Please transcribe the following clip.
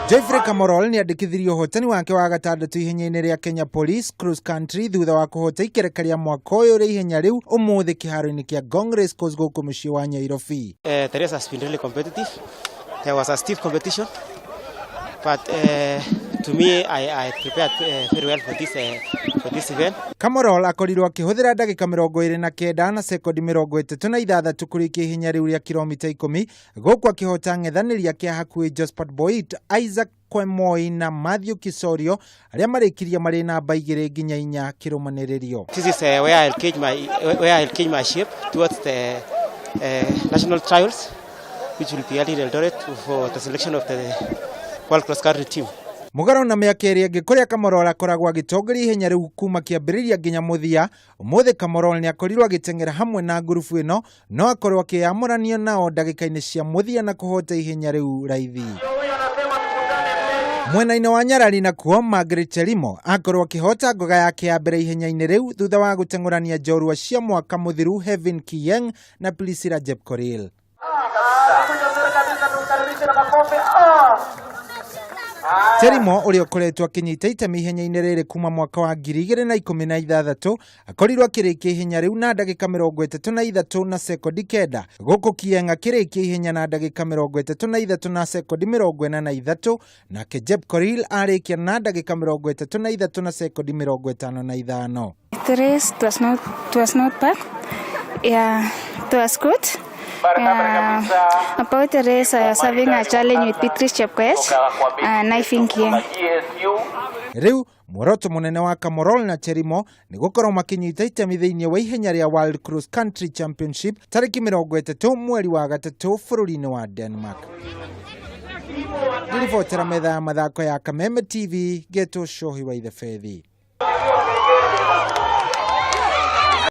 Jeffrey Kamworor ni andikithirio hotani wake wa gatandatu ihenya-ini ria Kenya Police Cross Country thutha wa kuhota ikereka ria mwaka uyu ri ihenya riu umuthi kiharo-ini kia Ngong Race Course guku mucii wa Nairobi. The race has been really competitive. There was a stiff competition, but to me I prepared very well for this event. Kamworor akorirwo akihuthira ndagika 29 na sekondi 36 kurikia ihenya riu ria kilomita 10 guku akihota ng'ethaniria kia hakuhi Josephat Boit, Isaac Kwemoi na Matthew Kisorio aria marikirie mari namba 2 nginya 4 kirumaniririo. This is where I'll cage my ship towards the national trials, which will be held in Eldoret for the selection of the World Cross Country team. Mugaro na miaka iri ingi kuria Kamworor akoragwo agitongoria ihenya riu kuma kiambiriria nginya muthia. Umuthi Kamworor ni akorirwo agiteng'era hamwe na ngurubu ino no akorwo akiamuranio nao ndagika-ini cia muthia na kuhota ihenya riu raithi. Mwena-ini wa Nyarari nakuo Chelimo akorwo akihota ngoga yake ya mbere ihenya-ini riu thutha wa guteng'urania njorua cia mwaka muthiru Heaven Kiyeng na Priscilla Jepkoril. Chelimo uria ukoretwo akinyita itemi ihenya-ini riri kuma mwaka wa 2016 akorirwo akirikia ihenya riu na ndagika 33 na sekondi 9 guku Kiyeng akirikia ihenya na ndagika 33 na sekondi 43 nake Jepkoril arikia na ndagika 33 na sekondi 55. The race was not bad. Yeah, it was good. About the race, I was having a challenge with Patricia Quest and I think Riu muoroto munene wa Kamworor na Chelimo ni gukorwo makinyita itemi thiini wa ihenya ria World Cross Country Championship tariki 30 mweri wa gatatu bururi-ini wa Denmark. Ndiribootera metha ya mathako ya Kameme TV, Geto Shohi wa Ithefethi.